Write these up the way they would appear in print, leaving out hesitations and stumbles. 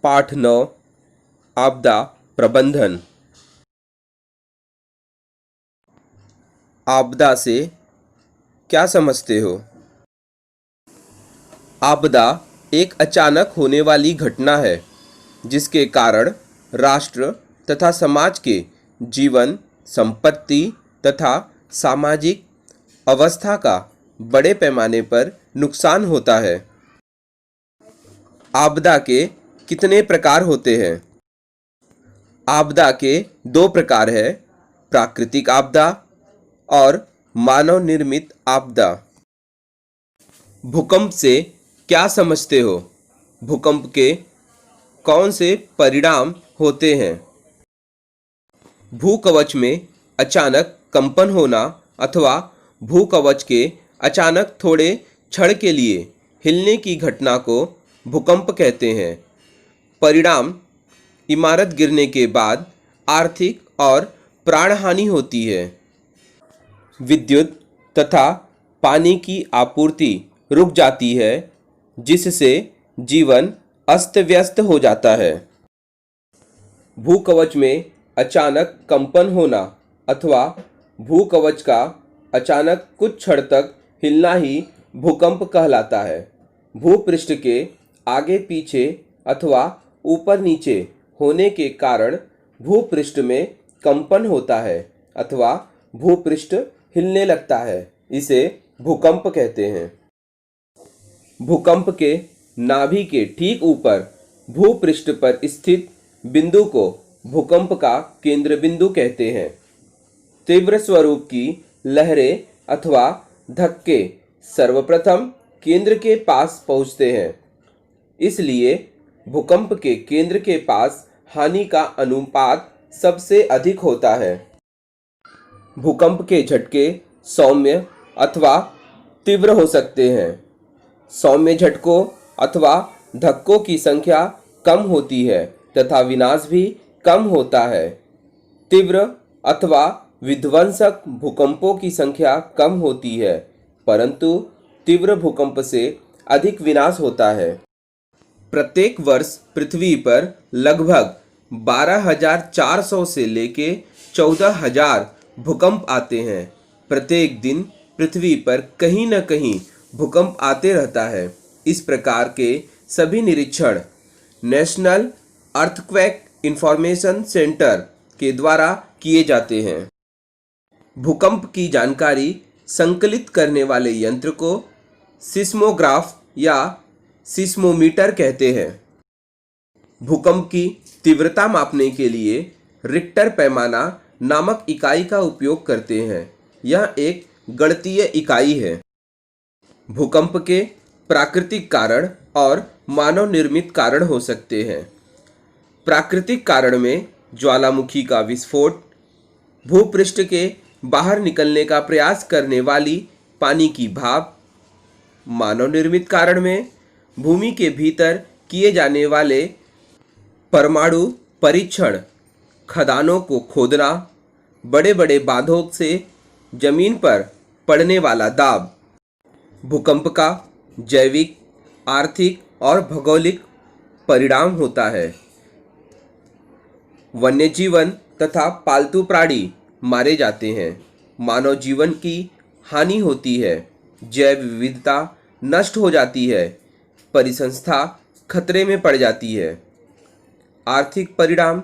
पाठ 9 आपदा प्रबंधन। आपदा से क्या समझते हो? आपदा एक अचानक होने वाली घटना है जिसके कारण राष्ट्र तथा समाज के जीवन, संपत्ति तथा सामाजिक अवस्था का बड़े पैमाने पर नुकसान होता है। आपदा के कितने प्रकार होते हैं? आपदा के दो प्रकार है, प्राकृतिक आपदा और मानव निर्मित आपदा। भूकंप से क्या समझते हो? भूकंप के कौन से परिणाम होते हैं? भूकवच में अचानक कंपन होना अथवा भूकवच के अचानक थोड़े क्षण के लिए हिलने की घटना को भूकंप कहते हैं। परिणाम: इमारत गिरने के बाद आर्थिक और प्राण हानि होती है। विद्युत तथा पानी की आपूर्ति रुक जाती है जिससे जीवन अस्त व्यस्त हो जाता है। भूकवच में अचानक कंपन होना अथवा भूकवच का अचानक कुछ क्षण तक हिलना ही भूकंप कहलाता है। भूपृष्ठ के आगे पीछे अथवा ऊपर नीचे होने के कारण भूपृष्ठ में कंपन होता है अथवा भूपृष्ठ हिलने लगता है, इसे भूकंप कहते हैं। भूकंप के नाभि के ठीक ऊपर भूपृष्ठ पर स्थित बिंदु को भूकंप का केंद्र बिंदु कहते हैं। तीव्र स्वरूप की लहरें अथवा धक्के सर्वप्रथम केंद्र के पास पहुंचते हैं, इसलिए भूकंप के केंद्र के पास हानि का अनुपात सबसे अधिक होता है। भूकंप के झटके सौम्य अथवा तीव्र हो सकते हैं। सौम्य झटकों अथवा धक्कों की संख्या कम होती है तथा विनाश भी कम होता है। तीव्र अथवा विध्वंसक भूकंपों की संख्या कम होती है, परंतु तीव्र भूकंप से अधिक विनाश होता है। प्रत्येक वर्ष पृथ्वी पर लगभग 12,400 से लेके 14,000 भूकंप आते हैं। प्रत्येक दिन पृथ्वी पर कहीं न कहीं भूकंप आते रहता है। इस प्रकार के सभी निरीक्षण नेशनल अर्थक्वेक इंफॉर्मेशन सेंटर के द्वारा किए जाते हैं। भूकंप की जानकारी संकलित करने वाले यंत्र को सिस्मोग्राफ या सिस्मोमीटर कहते हैं। भूकंप की तीव्रता मापने के लिए रिक्टर पैमाना नामक इकाई का उपयोग करते हैं। यह एक गणितीय इकाई है। भूकंप के प्राकृतिक कारण और मानव निर्मित कारण हो सकते हैं। प्राकृतिक कारण में ज्वालामुखी का विस्फोट, भूपृष्ठ के बाहर निकलने का प्रयास करने वाली पानी की भाप। मानव निर्मित कारण में भूमि के भीतर किए जाने वाले परमाणु परीक्षण, खदानों को खोदना, बड़े बड़े बांधों से जमीन पर पड़ने वाला दाब। भूकंप का जैविक, आर्थिक और भौगोलिक परिणाम होता है। वन्य जीवन तथा पालतू प्राणी मारे जाते हैं। मानव जीवन की हानि होती है। जैव विविधता नष्ट हो जाती है। परिसंस्था खतरे में पड़ जाती है। आर्थिक परिणाम: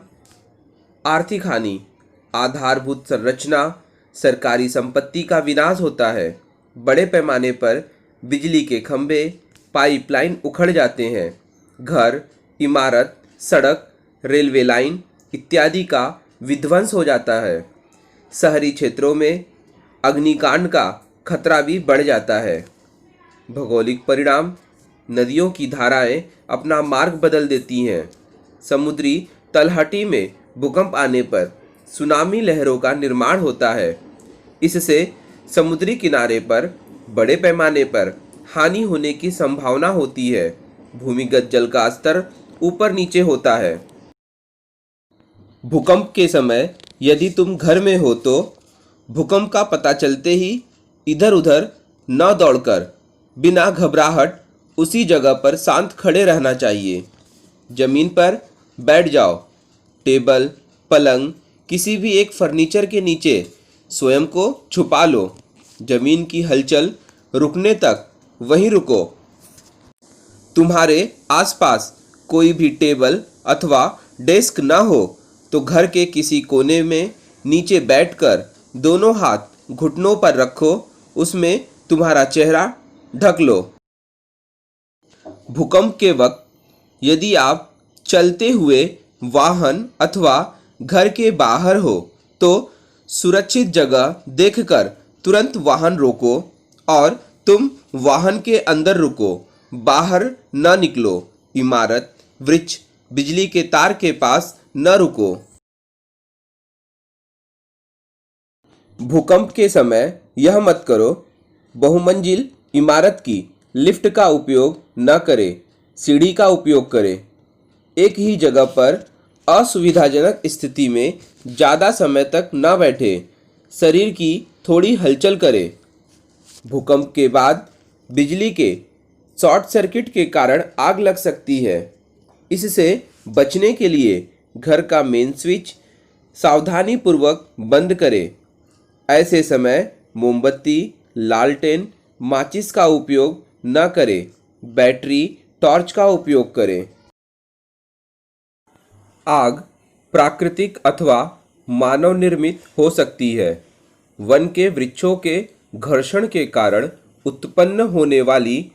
आर्थिक हानि, आधारभूत संरचना, सरकारी संपत्ति का विनाश होता है। बड़े पैमाने पर बिजली के खंभे, पाइपलाइन उखड़ जाते हैं। घर, इमारत, सड़क, रेलवे लाइन इत्यादि का विध्वंस हो जाता है। शहरी क्षेत्रों में अग्निकांड का खतरा भी बढ़ जाता है। भौगोलिक परिणाम: नदियों की धाराएं अपना मार्ग बदल देती हैं। समुद्री तलहटी में भूकंप आने पर सुनामी लहरों का निर्माण होता है। इससे समुद्री किनारे पर बड़े पैमाने पर हानि होने की संभावना होती है। भूमिगत जल का स्तर ऊपर नीचे होता है। भूकंप के समय यदि तुम घर में हो तो भूकंप का पता चलते ही इधर उधर न दौड़कर बिना घबराहट उसी जगह पर शांत खड़े रहना चाहिए। जमीन पर बैठ जाओ। टेबल, पलंग, किसी भी एक फर्नीचर के नीचे स्वयं को छुपा लो। जमीन की हलचल रुकने तक वहीं रुको। तुम्हारे आसपास कोई भी टेबल अथवा डेस्क ना हो तो घर के किसी कोने में नीचे बैठकर दोनों हाथ घुटनों पर रखो, उसमें तुम्हारा चेहरा ढक लो। भूकंप के वक्त यदि आप चलते हुए वाहन अथवा घर के बाहर हो तो सुरक्षित जगह देखकर तुरंत वाहन रोको और तुम वाहन के अंदर रुको, बाहर न निकलो। इमारत, वृक्ष, बिजली के तार के पास न रुको। भूकंप के समय यह मत करो। बहुमंजिल इमारत की लिफ्ट का उपयोग न करें, सीढ़ी का उपयोग करें। एक ही जगह पर असुविधाजनक स्थिति में ज़्यादा समय तक न बैठे, शरीर की थोड़ी हलचल करें। भूकंप के बाद बिजली के शॉर्ट सर्किट के कारण आग लग सकती है। इससे बचने के लिए घर का मेन स्विच सावधानीपूर्वक बंद करें। ऐसे समय मोमबत्ती, लालटेन, माचिस का उपयोग न करें, बैटरी, टॉर्च का उपयोग करें। आग प्राकृतिक अथवा मानव निर्मित हो सकती है। वन के वृक्षों के घर्षण के कारण उत्पन्न होने वाली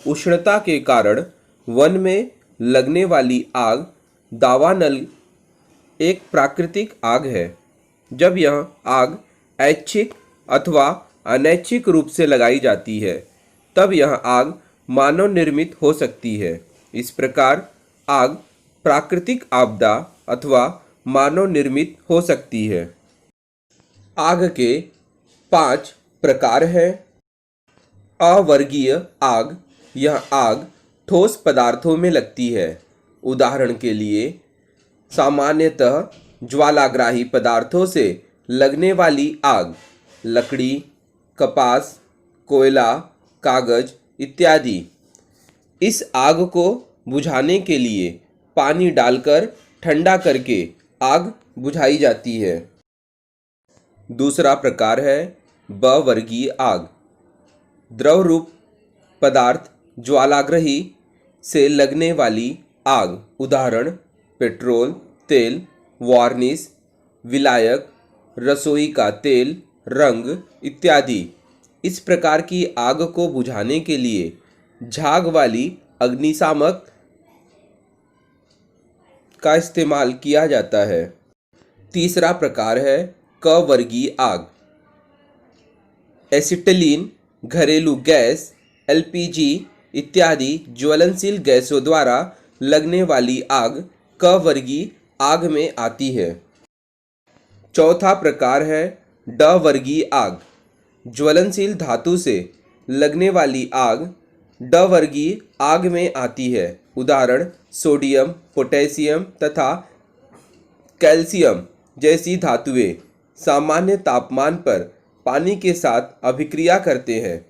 उष्णता के कारण वन में लगने वाली आग दावानल एक प्राकृतिक आग है। जब यह आग ऐच्छिक अथवा अनैच्छिक रूप से लगाई जाती है तब यह आग मानव निर्मित हो सकती है। इस प्रकार आग प्राकृतिक आपदा अथवा मानव निर्मित हो सकती है। आग के 5 प्रकार हैं। अवर्गीय आग, यह आग ठोस पदार्थों में लगती है। उदाहरण के लिए सामान्यतः ज्वालाग्राही पदार्थों से लगने वाली आग, लकड़ी, कपास, कोयला, कागज इत्यादि। इस आग को बुझाने के लिए पानी डालकर ठंडा करके आग बुझाई जाती है। दूसरा प्रकार है बवर्गीय आग। द्रव रूप पदार्थ ज्वालाग्रही से लगने वाली आग, उदाहरण पेट्रोल, तेल, वार्निश, विलायक, रसोई का तेल, रंग इत्यादि। इस प्रकार की आग को बुझाने के लिए झाग वाली अग्निशामक का इस्तेमाल किया जाता है। तीसरा प्रकार है कवर्गीय आग। एसिटिलीन, घरेलू गैस, एलपीजी इत्यादि ज्वलनशील गैसों द्वारा लगने वाली आग कवर्गीय आग में आती है। चौथा प्रकार है डवर्गीय आग। ज्वलनशील धातु से लगने वाली आग डवर्गीय आग में आती है। उदाहरण सोडियम, पोटेशियम तथा कैल्शियम जैसी धातुएं सामान्य तापमान पर पानी के साथ अभिक्रिया करते हैं।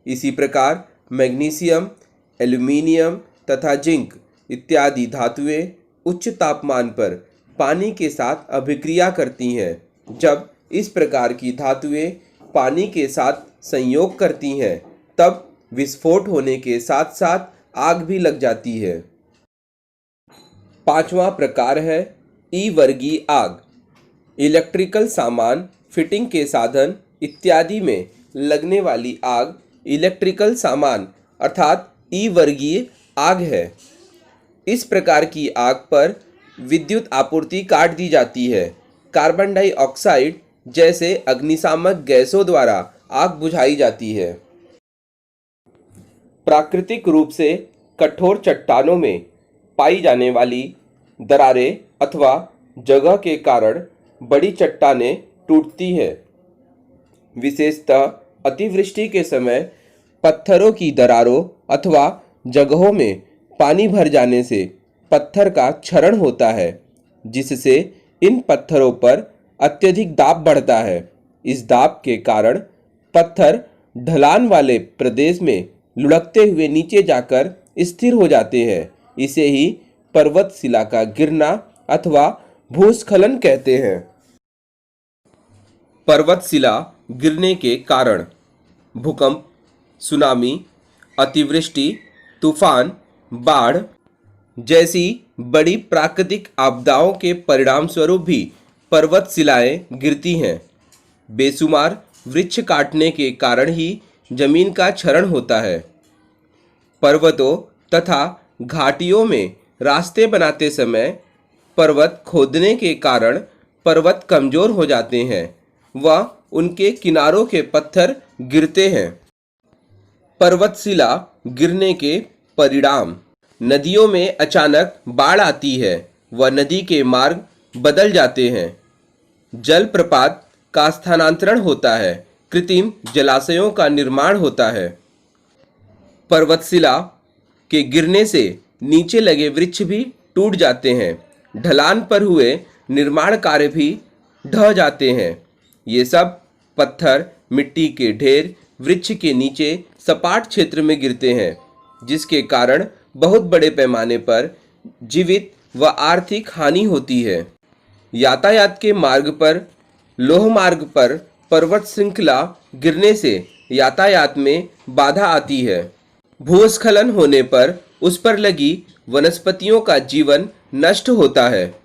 इसी प्रकार मैग्नीशियम, एल्यूमीनियम तथा जिंक इत्यादि धातुएं उच्च तापमान पर पानी के साथ अभिक्रिया करती हैं। जब इस प्रकार की धातुएं पानी के साथ संयोग करती हैं तब विस्फोट होने के साथ साथ आग भी लग जाती है। पांचवा प्रकार है ई वर्गीय आग। इलेक्ट्रिकल सामान, फिटिंग के साधन इत्यादि में लगने वाली आग इलेक्ट्रिकल सामान अर्थात ई वर्गीय आग है। इस प्रकार की आग पर विद्युत आपूर्ति काट दी जाती है। कार्बन डाइऑक्साइड जैसे अग्निशामक गैसों द्वारा आग बुझाई जाती है। प्राकृतिक रूप से कठोर चट्टानों में पाई जाने वाली दरारें अथवा जगह के कारण बड़ी चट्टानें टूटती हैं। विशेषतः अतिवृष्टि के समय पत्थरों की दरारों अथवा जगहों में पानी भर जाने से पत्थर का क्षरण होता है, जिससे इन पत्थरों पर अत्यधिक दाब बढ़ता है। इस दाब के कारण पत्थर ढलान वाले प्रदेश में लुढ़कते हुए नीचे जाकर स्थिर हो जाते हैं। इसे ही पर्वत शिला का गिरना अथवा भूस्खलन कहते हैं। पर्वत शिला गिरने के कारण भूकंप, सुनामी, अतिवृष्टि, तूफान, बाढ़ जैसी बड़ी प्राकृतिक आपदाओं के परिणाम स्वरूप भी पर्वत शिलाएं गिरती हैं। बेशुमार वृक्ष काटने के कारण ही जमीन का क्षरण होता है। पर्वतों तथा घाटियों में रास्ते बनाते समय पर्वत खोदने के कारण पर्वत कमजोर हो जाते हैं व उनके किनारों के पत्थर गिरते हैं। पर्वतशिला गिरने के परिणाम: नदियों में अचानक बाढ़ आती है व नदी के मार्ग बदल जाते हैं। जलप्रपात का स्थानांतरण होता है। कृत्रिम जलाशयों का निर्माण होता है। पर्वतशिला के गिरने से नीचे लगे वृक्ष भी टूट जाते हैं। ढलान पर हुए निर्माण कार्य भी ढह जाते हैं। ये सब पत्थर, मिट्टी के ढेर वृक्ष के नीचे सपाट क्षेत्र में गिरते हैं, जिसके कारण बहुत बड़े पैमाने पर जीवित व आर्थिक हानि होती है। यातायात के मार्ग पर, लोह मार्ग पर पर्वत श्रृंखला गिरने से यातायात में बाधा आती है। भूस्खलन होने पर उस पर लगी वनस्पतियों का जीवन नष्ट होता है।